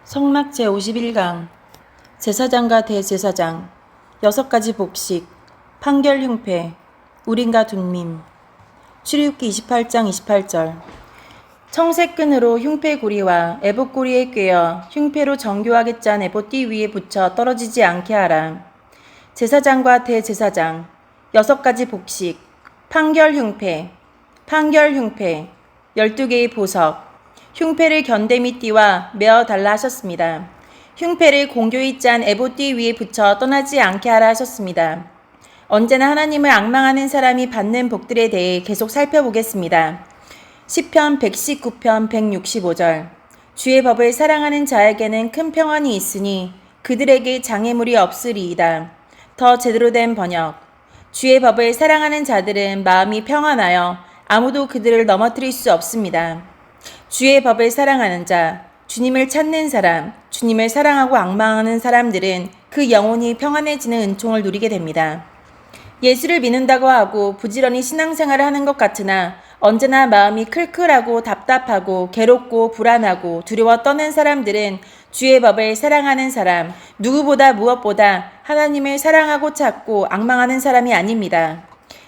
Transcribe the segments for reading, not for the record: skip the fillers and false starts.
성막 제51강 제사장과 대제사장 6가지 복식 판결 흉패 우림과 둔밈 출애굽기 28장 28절 청색끈으로 흉패고리와 에봇고리에 꿰어 흉패로 정교하게 짠 에봇띠 위에 붙여 떨어지지 않게 하라. 제사장과 대제사장 6가지 복식 판결 흉패 12개의 보석 흉패를 견대미 띠와 메어 달라 하셨습니다. 흉패를 공교히 짠 에봇띠 위에 붙여 떠나지 않게 하라 하셨습니다. 언제나 하나님을 앙망하는 사람이 받는 복들에 대해 계속 살펴보겠습니다. 시편 119편 165절 주의 법을 사랑하는 자에게는 큰 평안이 있으니 그들에게 장애물이 없으리이다. 더 제대로 된 번역 주의 법을 사랑하는 자들은 마음이 평안하여 아무도 그들을 넘어뜨릴 수 없습니다. 주의 법을 사랑하는 자, 주님을 찾는 사람, 주님을 사랑하고 앙망하는 사람들은 그 영혼이 평안해지는 은총을 누리게 됩니다. 예수를 믿는다고 하고 부지런히 신앙생활을 하는 것 같으나 언제나 마음이 클클하고 답답하고 괴롭고 불안하고 두려워 떠는 사람들은 주의 법을 사랑하는 사람, 누구보다 무엇보다 하나님을 사랑하고 찾고 앙망하는 사람이 아닙니다.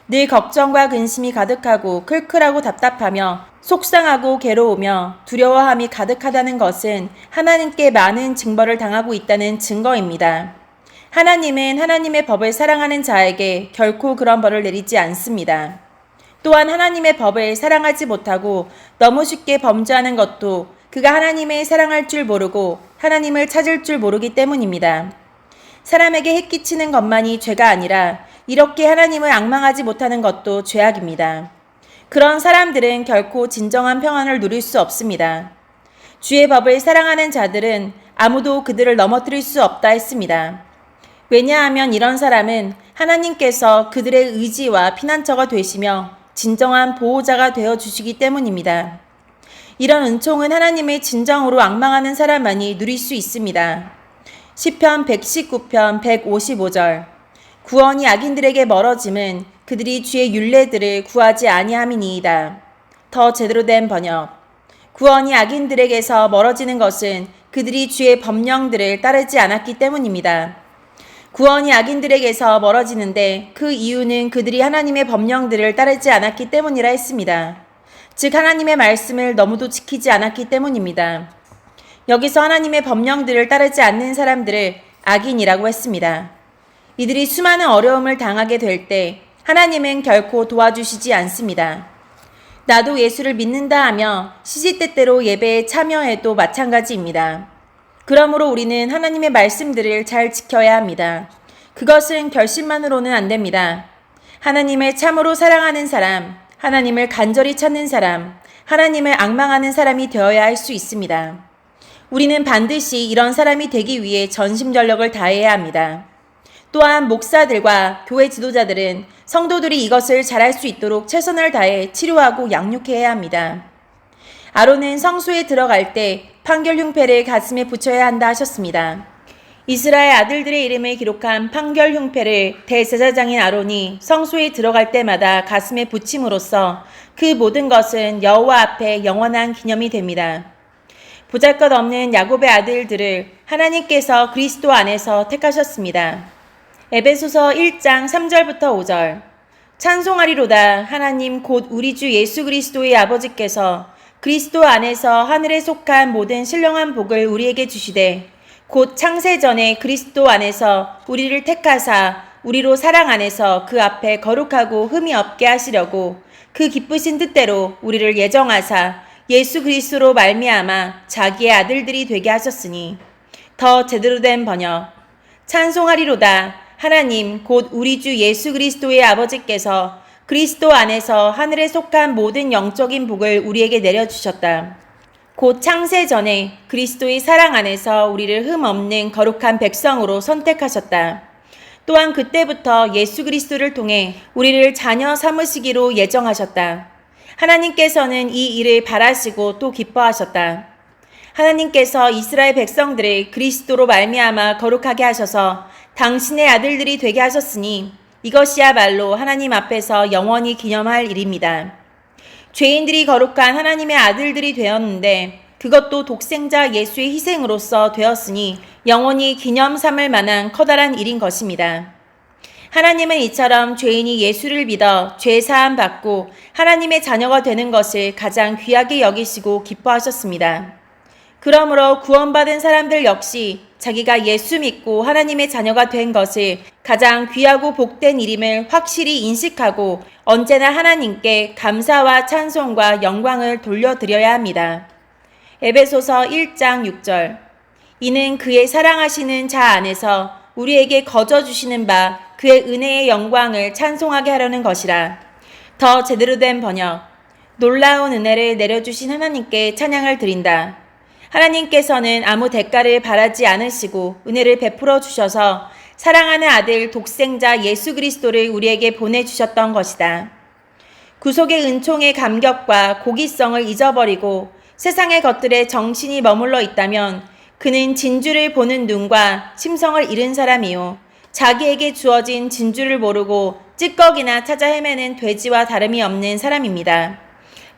늘 걱정과 근심이 가득하고 클클하고 답답하며 속상하고 괴로우며 두려워함이 가득하다는 것은 하나님께 많은 징벌을 당하고 있다는 증거입니다. 하나님은 하나님의 법을 사랑하는 자에게 결코 그런 벌을 내리지 않습니다. 또한 하나님의 법을 사랑하지 못하고 너무 쉽게 범죄하는 것도 그가 하나님을 사랑할 줄 모르고 하나님을 찾을 줄 모르기 때문입니다. 사람에게 해끼치는 것만이 죄가 아니라 이렇게 하나님을 앙망하지 못하는 것도 죄악입니다. 그런 사람들은 결코 진정한 평안을 누릴 수 없습니다. 주의 법을 사랑하는 자들은 아무도 그들을 넘어뜨릴 수 없다 했습니다. 왜냐하면 이런 사람은 하나님께서 그들의 의지와 피난처가 되시며 진정한 보호자가 되어 주시기 때문입니다. 이런 은총은 하나님을 진정으로 앙망하는 사람만이 누릴 수 있습니다. 시편 119편 155절 구원이 악인들에게 멀어짐은 그들이 주의 율례들을 구하지 아니함이니이다. 더 제대로 된 번역 구원이 악인들에게서 멀어지는 것은 그들이 주의 법령들을 따르지 않았기 때문입니다. 구원이 악인들에게서 멀어지는데 그 이유는 그들이 하나님의 법령들을 따르지 않았기 때문이라 했습니다. 즉 하나님의 말씀을 너무도 지키지 않았기 때문입니다. 여기서 하나님의 법령들을 따르지 않는 사람들을 악인이라고 했습니다. 이들이 수많은 어려움을 당하게 될 때 하나님은 결코 도와주시지 않습니다. 나도 예수를 믿는다 하며 시시때때로 예배에 참여해도 마찬가지입니다. 그러므로 우리는 하나님의 말씀들을 잘 지켜야 합니다. 그것은 결심만으로는 안 됩니다. 하나님을 참으로 사랑하는 사람, 하나님을 간절히 찾는 사람, 하나님을 앙망하는 사람이 되어야 할 수 있습니다. 우리는 반드시 이런 사람이 되기 위해 전심전력을 다해야 합니다. 또한 목사들과 교회 지도자들은 성도들이 이것을 잘할 수 있도록 최선을 다해 치료하고 양육해야 합니다. 아론은 성소에 들어갈 때 판결 흉패를 가슴에 붙여야 한다 하셨습니다. 이스라엘 아들들의 이름을 기록한 판결 흉패를 대제사장인 아론이 성소에 들어갈 때마다 가슴에 붙임으로써 그 모든 것은 여호와 앞에 영원한 기념이 됩니다. 보잘것없는 야곱의 아들들을 하나님께서 그리스도 안에서 택하셨습니다. 에베소서 1장 3절부터 5절 찬송하리로다 하나님 곧 우리 주 예수 그리스도의 아버지께서 그리스도 안에서 하늘에 속한 모든 신령한 복을 우리에게 주시되 곧 창세전에 그리스도 안에서 우리를 택하사 우리로 사랑 안에서 그 앞에 거룩하고 흠이 없게 하시려고 그 기쁘신 뜻대로 우리를 예정하사 예수 그리스도로 말미암아 자기의 아들들이 되게 하셨으니 더 제대로 된 번역 찬송하리로다 하나님 곧 우리 주 예수 그리스도의 아버지께서 그리스도 안에서 하늘에 속한 모든 영적인 복을 우리에게 내려주셨다. 곧 창세 전에 그리스도의 사랑 안에서 우리를 흠 없는 거룩한 백성으로 선택하셨다. 또한 그때부터 예수 그리스도를 통해 우리를 자녀 삼으시기로 예정하셨다. 하나님께서는 이 일을 바라시고 또 기뻐하셨다. 하나님께서 이스라엘 백성들을 그리스도로 말미암아 거룩하게 하셔서 당신의 아들들이 되게 하셨으니 이것이야말로 하나님 앞에서 영원히 기념할 일입니다. 죄인들이 거룩한 하나님의 아들들이 되었는데 그것도 독생자 예수의 희생으로서 되었으니 영원히 기념 삼을 만한 커다란 일인 것입니다. 하나님은 이처럼 죄인이 예수를 믿어 죄 사함 받고 하나님의 자녀가 되는 것을 가장 귀하게 여기시고 기뻐하셨습니다. 그러므로 구원받은 사람들 역시 자기가 예수 믿고 하나님의 자녀가 된 것을 가장 귀하고 복된 일임을 확실히 인식하고 언제나 하나님께 감사와 찬송과 영광을 돌려드려야 합니다. 에베소서 1장 6절. 이는 그의 사랑하시는 자 안에서 우리에게 거저 주시는 바 그의 은혜의 영광을 찬송하게 하려는 것이라. 더 제대로 된 번역. 놀라운 은혜를 내려주신 하나님께 찬양을 드린다. 하나님께서는 아무 대가를 바라지 않으시고 은혜를 베풀어 주셔서 사랑하는 아들 독생자 예수 그리스도를 우리에게 보내주셨던 것이다. 구속의 은총의 감격과 고귀성을 잊어버리고 세상의 것들에 정신이 머물러 있다면 그는 진주를 보는 눈과 심성을 잃은 사람이요. 자기에게 주어진 진주를 모르고 찌꺼기나 찾아 헤매는 돼지와 다름이 없는 사람입니다.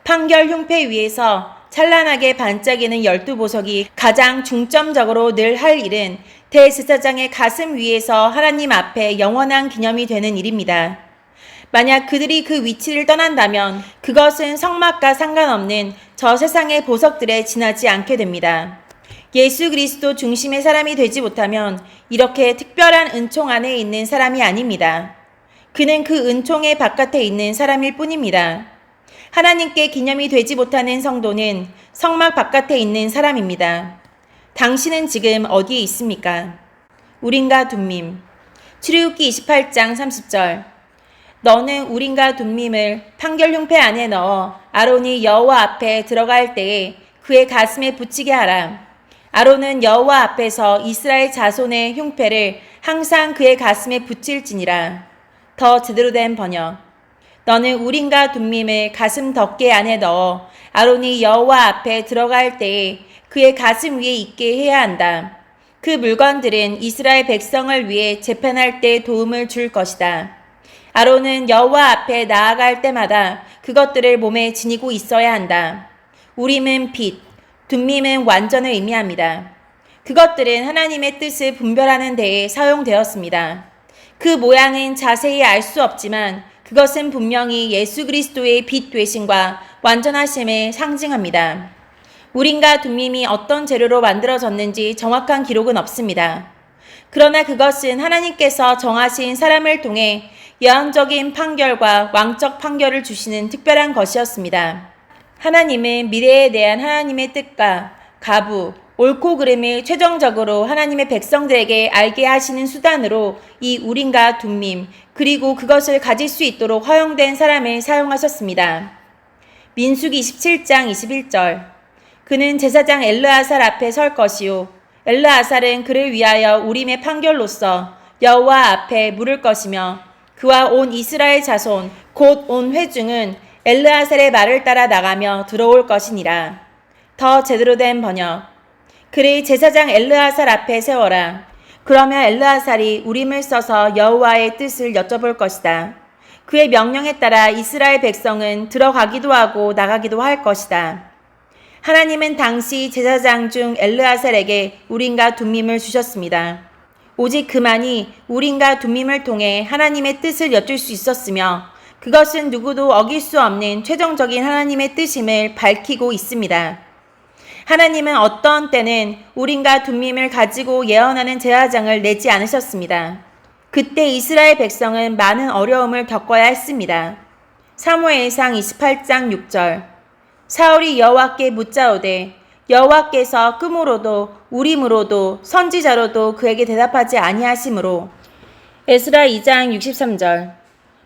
판결 흉패 위에서 찬란하게 반짝이는 12보석이 가장 중점적으로 늘 할 일은 대제사장의 가슴 위에서 하나님 앞에 영원한 기념이 되는 일입니다. 만약 그들이 그 위치를 떠난다면 그것은 성막과 상관없는 저 세상의 보석들에 지나지 않게 됩니다. 예수 그리스도 중심의 사람이 되지 못하면 이렇게 특별한 은총 안에 있는 사람이 아닙니다. 그는 그 은총의 바깥에 있는 사람일 뿐입니다. 하나님께 기념이 되지 못하는 성도는 성막 바깥에 있는 사람입니다. 당신은 지금 어디에 있습니까? 우림과 둠밈. 출애굽기 28장 30절. 너는 우림과 둠밈을 판결 흉패 안에 넣어 아론이 여호와 앞에 들어갈 때에 그의 가슴에 붙이게 하라. 아론은 여호와 앞에서 이스라엘 자손의 흉패를 항상 그의 가슴에 붙일지니라. 더 제대로 된 번역. 너는 우림과 둠밈을 가슴 덮개 안에 넣어 아론이 여호와 앞에 들어갈 때에 그의 가슴 위에 있게 해야 한다. 그 물건들은 이스라엘 백성을 위해 재판할 때 도움을 줄 것이다. 아론은 여호와 앞에 나아갈 때마다 그것들을 몸에 지니고 있어야 한다. 우림은 빛, 둠밈은 완전을 의미합니다. 그것들은 하나님의 뜻을 분별하는 데에 사용되었습니다. 그 모양은 자세히 알 수 없지만 그것은 분명히 예수 그리스도의 빛 되심과 완전하심을 상징합니다. 우림과 둠밈이 어떤 재료로 만들어졌는지 정확한 기록은 없습니다. 그러나 그것은 하나님께서 정하신 사람을 통해 예언적인 판결과 왕적 판결을 주시는 특별한 것이었습니다. 하나님은 미래에 대한 하나님의 뜻과 가부, 옳고 그름을 최종적으로 하나님의 백성들에게 알게 하시는 수단으로 이 우림과 둠밈 그리고 그것을 가질 수 있도록 허용된 사람을 사용하셨습니다. 민수기 27장 21절. 그는 제사장 엘르아살 앞에 설 것이요 엘르아살은 그를 위하여 우림의 판결로서 여호와 앞에 물을 것이며 그와 온 이스라엘 자손 곧 온 회중은 엘르아살의 말을 따라 나가며 들어올 것이니라. 더 제대로 된 번역. 그를 제사장 엘르아살 앞에 세워라. 그러면 엘르아살이 우림을 써서 여호와의 뜻을 여쭤볼 것이다. 그의 명령에 따라 이스라엘 백성은 들어가기도 하고 나가기도 할 것이다. 하나님은 당시 제사장 중 엘르아살에게 우림과 둠밈을 주셨습니다. 오직 그만이 우림과 둠밈을 통해 하나님의 뜻을 여쭐 수 있었으며 그것은 누구도 어길 수 없는 최종적인 하나님의 뜻임을 밝히고 있습니다. 하나님은 어떤 때는 우림과 둠밈을 가지고 예언하는 제사장을 내지 않으셨습니다. 그때 이스라엘 백성은 많은 어려움을 겪어야 했습니다. 사무엘상 28장 6절. 사울이 여호와께 묻자오되 여호와께서 끔으로도 우림으로도 선지자로도 그에게 대답하지 아니하시므로. 에스라 2장 63절.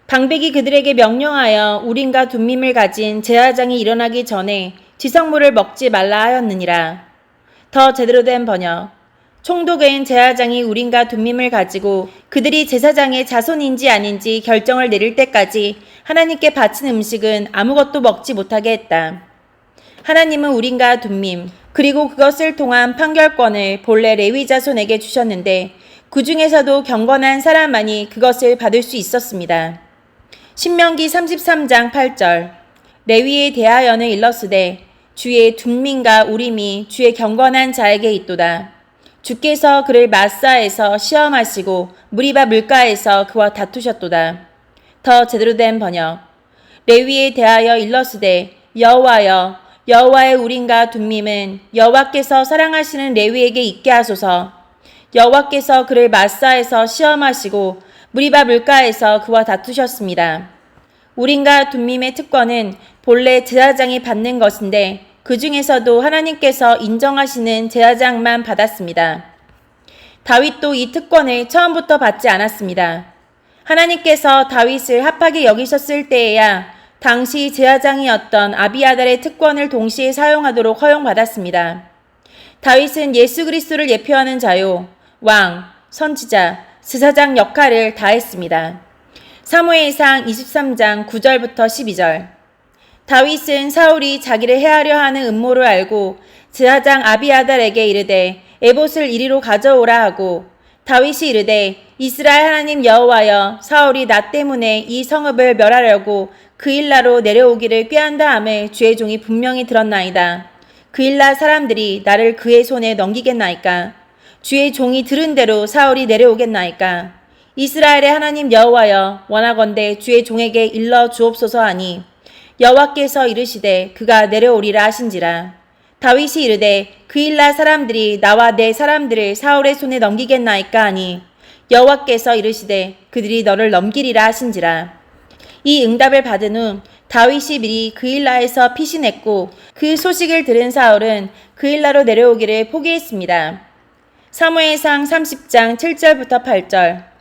방백이 그들에게 명령하여 우림과 둠밈을 가진 제사장이 일어나기 전에 지성물을 먹지 말라 하였느니라. 더 제대로 된 번역. 총독은 제사장이 우림과 둠밈을 가지고 그들이 제사장의 자손인지 아닌지 결정을 내릴 때까지 하나님께 바친 음식은 아무것도 먹지 못하게 했다. 하나님은 우림과 둠밈 그리고 그것을 통한 판결권을 본래 레위 자손에게 주셨는데 그 중에서도 경건한 사람만이 그것을 받을 수 있었습니다. 신명기 33장 8절. 레위에 대하여는 일렀으되 주의 둠민과 우림이 주의 경건한 자에게 있도다. 주께서 그를 마사에서 시험하시고 무리바 물가에서 그와 다투셨도다. 더 제대로 된 번역. 레위에 대하여 일러스되 여호와여 여호와의 우림과 둠밈은 여호와께서 사랑하시는 레위에게 있게 하소서. 여호와께서 그를 마사에서 시험하시고 무리바 물가에서 그와 다투셨습니다. 우림과 둠밈의 특권은 본래 제사장이 받는 것인데 그 중에서도 하나님께서 인정하시는 제사장만 받았습니다. 다윗도 이 특권을 처음부터 받지 않았습니다. 하나님께서 다윗을 합하게 여기셨을 때에야 당시 제사장이었던 아비아달의 특권을 동시에 사용하도록 허용받았습니다. 다윗은 예수 그리스도를 예표하는 자요, 왕, 선지자, 제사장 역할을 다했습니다. 사무엘상 23장 9절부터 12절. 다윗은 사울이 자기를 해하려 하는 음모를 알고 제사장 아비아달에게 이르되 에봇을 이리로 가져오라 하고 다윗이 이르되 이스라엘 하나님 여호와여 사울이 나 때문에 이 성읍을 멸하려고 그일라로 내려오기를 꾀한다 하매 주의 종이 분명히 들었나이다. 그일라 사람들이 나를 그의 손에 넘기겠나이까? 주의 종이 들은 대로 사울이 내려오겠나이까? 이스라엘의 하나님 여호와여 원하건대 주의 종에게 일러 주옵소서 하니 여호와께서 이르시되 그가 내려오리라 하신지라. 다윗이 이르되 그일라 사람들이 나와 내 사람들을 사울의 손에 넘기겠나이까 하니 여호와께서 이르시되 그들이 너를 넘기리라 하신지라. 이 응답을 받은 후 다윗이 미리 그일라에서 피신했고 그 소식을 들은 사울은 그일라로 내려오기를 포기했습니다. 사무엘상 30장 7절부터 8절.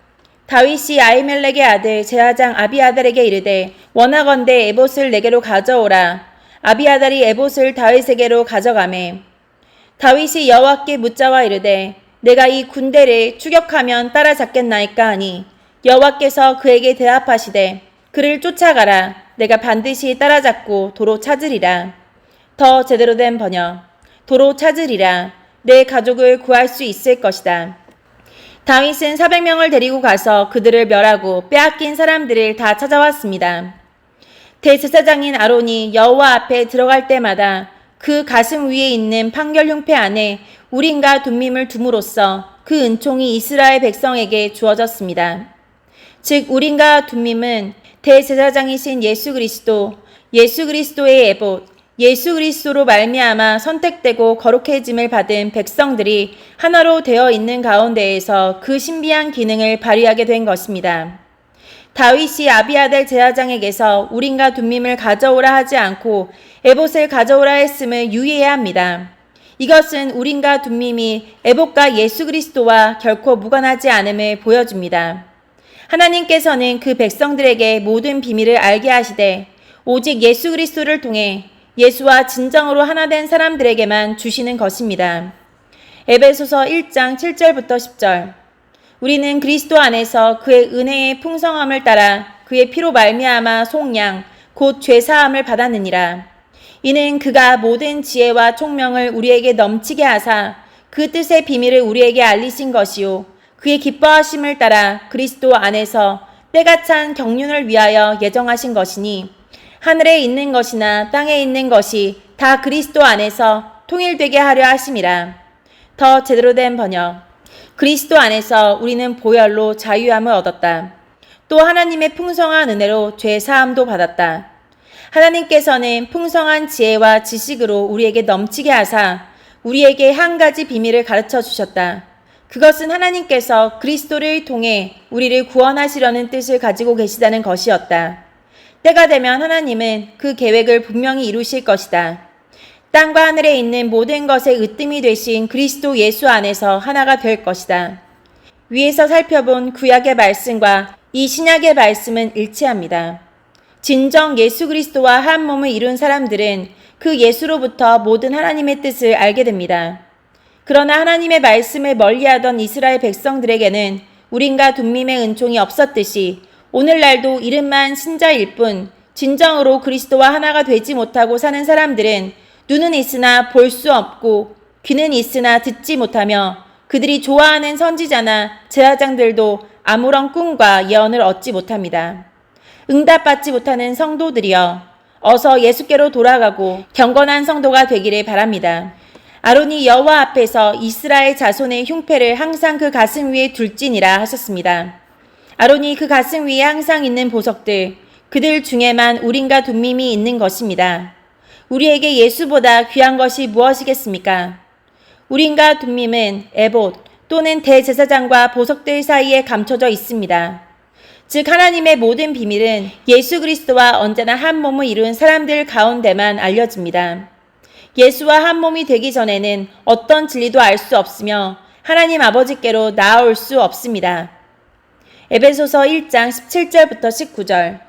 다윗이 아히멜렉의 아들 제사장 아비아달에게 이르되 원하건대 에봇을 내게로 가져오라. 아비아달이 에봇을 다윗에게로 가져가매 다윗이 여호와께 묻자와 이르되 내가 이 군대를 추격하면 따라잡겠나이까 하니 여호와께서 그에게 대답하시되 그를 쫓아가라. 내가 반드시 따라잡고 도로 찾으리라. 더 제대로 된 번역. 도로 찾으리라. 내 가족을 구할 수 있을 것이다. 다윗은 400명을 데리고 가서 그들을 멸하고 빼앗긴 사람들을 다 찾아왔습니다. 대제사장인 아론이 여호와 앞에 들어갈 때마다 그 가슴 위에 있는 판결 흉패 안에 우림과 둠밈을 둠으로써 그 은총이 이스라엘 백성에게 주어졌습니다. 즉 우림과 둠밈은 대제사장이신 예수 그리스도의 에봇, 예수 그리스도로 말미암아 선택되고 거룩해짐을 받은 백성들이 하나로 되어 있는 가운데에서 그 신비한 기능을 발휘하게 된 것입니다. 다윗이 아비아달 제사장에게서 우림과 둠밈을 가져오라 하지 않고 에봇을 가져오라 했음을 유의해야 합니다. 이것은 우림과 둠밈이 에봇과 예수 그리스도와 결코 무관하지 않음을 보여줍니다. 하나님께서는 그 백성들에게 모든 비밀을 알게 하시되 오직 예수 그리스도를 통해 예수와 진정으로 하나 된 사람들에게만 주시는 것입니다. 에베소서 1장 7절부터 10절. 우리는 그리스도 안에서 그의 은혜의 풍성함을 따라 그의 피로 말미암아 속량 곧 죄사함을 받았느니라. 이는 그가 모든 지혜와 총명을 우리에게 넘치게 하사 그 뜻의 비밀을 우리에게 알리신 것이요 그의 기뻐하심을 따라 그리스도 안에서 때가 찬 경륜을 위하여 예정하신 것이니 하늘에 있는 것이나 땅에 있는 것이 다 그리스도 안에서 통일되게 하려 하심이라. 더 제대로 된 번역. 그리스도 안에서 우리는 보혈로 자유함을 얻었다. 또 하나님의 풍성한 은혜로 죄 사함도 받았다. 하나님께서는 풍성한 지혜와 지식으로 우리에게 넘치게 하사 우리에게 한 가지 비밀을 가르쳐 주셨다. 그것은 하나님께서 그리스도를 통해 우리를 구원하시려는 뜻을 가지고 계시다는 것이었다. 때가 되면 하나님은 그 계획을 분명히 이루실 것이다. 땅과 하늘에 있는 모든 것의 으뜸이 되신 그리스도 예수 안에서 하나가 될 것이다. 위에서 살펴본 구약의 말씀과 이 신약의 말씀은 일치합니다. 진정 예수 그리스도와 한 몸을 이룬 사람들은 그 예수로부터 모든 하나님의 뜻을 알게 됩니다. 그러나 하나님의 말씀을 멀리하던 이스라엘 백성들에게는 우림과 둠밈의 은총이 없었듯이 오늘날도 이름만 신자일 뿐 진정으로 그리스도와 하나가 되지 못하고 사는 사람들은 눈은 있으나 볼 수 없고 귀는 있으나 듣지 못하며 그들이 좋아하는 선지자나 제사장들도 아무런 꿈과 예언을 얻지 못합니다. 응답받지 못하는 성도들이여, 어서 예수께로 돌아가고 경건한 성도가 되기를 바랍니다. 아론이 여호와 앞에서 이스라엘 자손의 흉패를 항상 그 가슴 위에 둘지니라 하셨습니다. 아론이 그 가슴 위에 항상 있는 보석들, 그들 중에만 우림과 둠밈이 있는 것입니다. 우리에게 예수보다 귀한 것이 무엇이겠습니까? 우림과 둠밈은 에봇 또는 대제사장과 보석들 사이에 감춰져 있습니다. 즉 하나님의 모든 비밀은 예수 그리스도와 언제나 한 몸을 이룬 사람들 가운데만 알려집니다. 예수와 한 몸이 되기 전에는 어떤 진리도 알 수 없으며 하나님 아버지께로 나아올 수 없습니다. 에베소서 1장 17절부터 19절.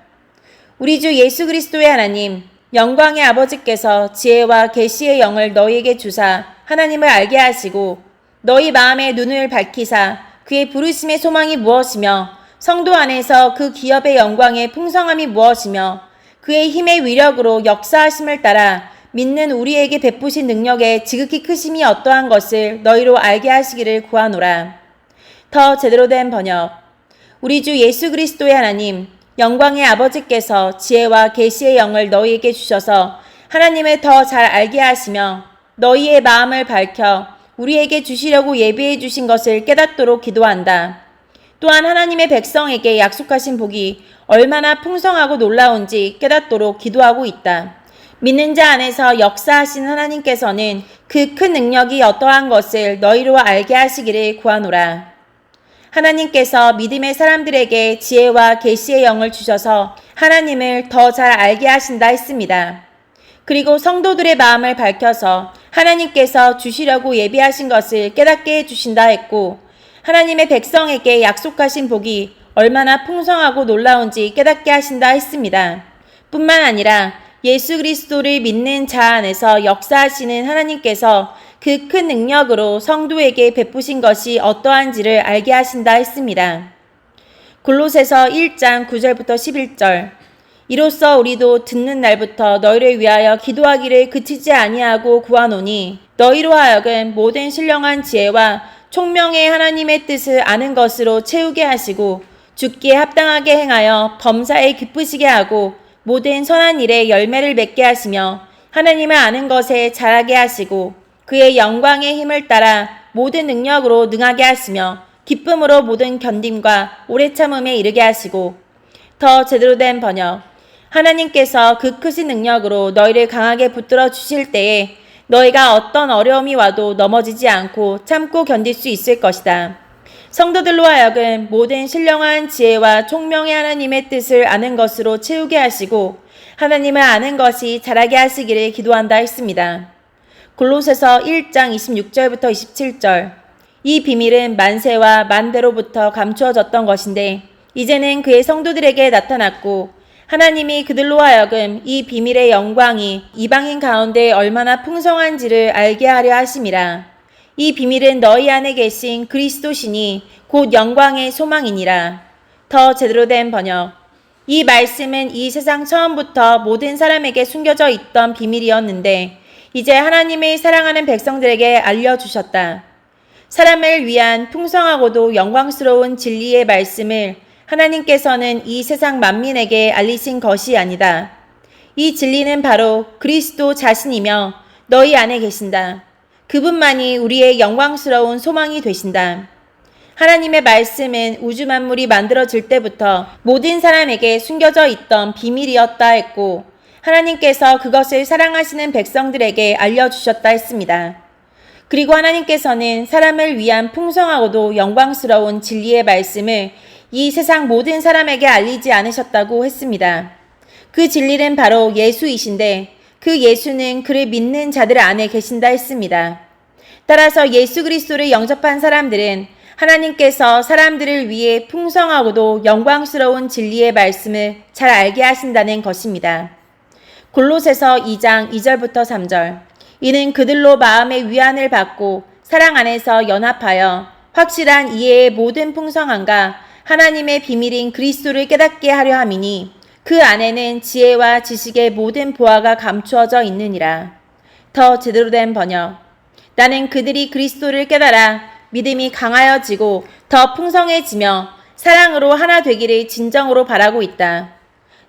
우리 주 예수 그리스도의 하나님, 영광의 아버지께서 지혜와 계시의 영을 너희에게 주사 하나님을 알게 하시고 너희 마음의 눈을 밝히사 그의 부르심의 소망이 무엇이며 성도 안에서 그 기업의 영광의 풍성함이 무엇이며 그의 힘의 위력으로 역사하심을 따라 믿는 우리에게 베푸신 능력의 지극히 크심이 어떠한 것을 너희로 알게 하시기를 구하노라. 더 제대로 된 번역. 우리 주 예수 그리스도의 하나님, 영광의 아버지께서 지혜와 계시의 영을 너희에게 주셔서 하나님을 더 잘 알게 하시며 너희의 마음을 밝혀 우리에게 주시려고 예비해 주신 것을 깨닫도록 기도한다. 또한 하나님의 백성에게 약속하신 복이 얼마나 풍성하고 놀라운지 깨닫도록 기도하고 있다. 믿는 자 안에서 역사하신 하나님께서는 그 큰 능력이 어떠한 것을 너희로 알게 하시기를 구하노라. 하나님께서 믿음의 사람들에게 지혜와 계시의 영을 주셔서 하나님을 더 잘 알게 하신다 했습니다. 그리고 성도들의 마음을 밝혀서 하나님께서 주시려고 예비하신 것을 깨닫게 해주신다 했고 하나님의 백성에게 약속하신 복이 얼마나 풍성하고 놀라운지 깨닫게 하신다 했습니다. 뿐만 아니라 예수 그리스도를 믿는 자 안에서 역사하시는 하나님께서 그 큰 능력으로 성도에게 베푸신 것이 어떠한지를 알게 하신다 했습니다. 골로새서 1장 9절부터 11절. 이로써 우리도 듣는 날부터 너희를 위하여 기도하기를 그치지 아니하고 구하노니 너희로 하여금 모든 신령한 지혜와 총명의 하나님의 뜻을 아는 것으로 채우게 하시고 죽기에 합당하게 행하여 범사에 기쁘시게 하고 모든 선한 일에 열매를 맺게 하시며 하나님을 아는 것에 자라게 하시고 그의 영광의 힘을 따라 모든 능력으로 능하게 하시며 기쁨으로 모든 견딤과 오래 참음에 이르게 하시고 더 제대로 된 번역. 하나님께서 그 크신 능력으로 너희를 강하게 붙들어 주실 때에 너희가 어떤 어려움이 와도 넘어지지 않고 참고 견딜 수 있을 것이다. 성도들로 하여금 모든 신령한 지혜와 총명의 하나님의 뜻을 아는 것으로 채우게 하시고 하나님을 아는 것이 자라게 하시기를 기도한다 했습니다. 골로새서 1장 26절부터 27절. 이 비밀은 만세와 만대로부터 감추어졌던 것인데 이제는 그의 성도들에게 나타났고 하나님이 그들로 하여금 이 비밀의 영광이 이방인 가운데 얼마나 풍성한지를 알게 하려 하심이라. 이 비밀은 너희 안에 계신 그리스도시니 곧 영광의 소망이니라. 더 제대로 된 번역. 이 말씀은 이 세상 처음부터 모든 사람에게 숨겨져 있던 비밀이었는데 이제 하나님의 사랑하는 백성들에게 알려주셨다. 사람을 위한 풍성하고도 영광스러운 진리의 말씀을 하나님께서는 이 세상 만민에게 알리신 것이 아니다. 이 진리는 바로 그리스도 자신이며 너희 안에 계신다. 그분만이 우리의 영광스러운 소망이 되신다. 하나님의 말씀은 우주 만물이 만들어질 때부터 모든 사람에게 숨겨져 있던 비밀이었다 했고 하나님께서 그것을 사랑하시는 백성들에게 알려주셨다 했습니다. 그리고 하나님께서는 사람을 위한 풍성하고도 영광스러운 진리의 말씀을 이 세상 모든 사람에게 알리지 않으셨다고 했습니다. 그 진리는 바로 예수이신데 그 예수는 그를 믿는 자들 안에 계신다 했습니다. 따라서 예수 그리스도를 영접한 사람들은 하나님께서 사람들을 위해 풍성하고도 영광스러운 진리의 말씀을 잘 알게 하신다는 것입니다. 골로새서 2장 2절부터 3절. 이는 그들로 마음의 위안을 받고 사랑 안에서 연합하여 확실한 이해의 모든 풍성함과 하나님의 비밀인 그리스도를 깨닫게 하려 함이니 그 안에는 지혜와 지식의 모든 보화가 감추어져 있느니라. 더 제대로 된 번역. 나는 그들이 그리스도를 깨달아 믿음이 강하여지고 더 풍성해지며 사랑으로 하나 되기를 진정으로 바라고 있다.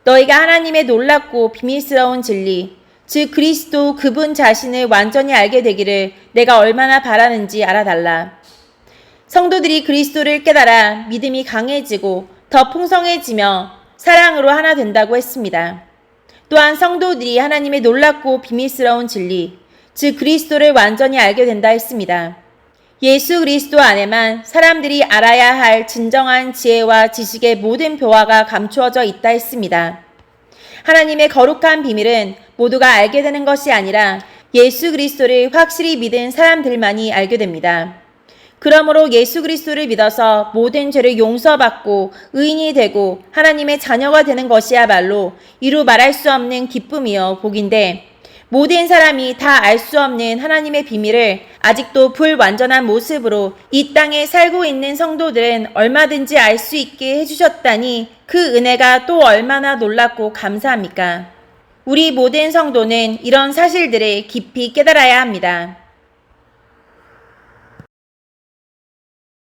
너희가 하나님의 놀랍고 비밀스러운 진리, 즉 그리스도 그분 자신을 완전히 알게 되기를 내가 얼마나 바라는지 알아달라. 성도들이 그리스도를 깨달아 믿음이 강해지고 더 풍성해지며 사랑으로 하나 된다고 했습니다. 또한 성도들이 하나님의 놀랍고 비밀스러운 진리, 즉 그리스도를 완전히 알게 된다 했습니다. 예수 그리스도 안에만 사람들이 알아야 할 진정한 지혜와 지식의 모든 묘화가 감추어져 있다 했습니다. 하나님의 거룩한 비밀은 모두가 알게 되는 것이 아니라 예수 그리스도를 확실히 믿은 사람들만이 알게 됩니다. 그러므로 예수 그리스도를 믿어서 모든 죄를 용서받고 의인이 되고 하나님의 자녀가 되는 것이야말로 이루 말할 수 없는 기쁨이요 복인데, 모든 사람이 다 알 수 없는 하나님의 비밀을 아직도 불완전한 모습으로 이 땅에 살고 있는 성도들은 얼마든지 알 수 있게 해주셨다니 그 은혜가 또 얼마나 놀랍고 감사합니까? 우리 모든 성도는 이런 사실들을 깊이 깨달아야 합니다.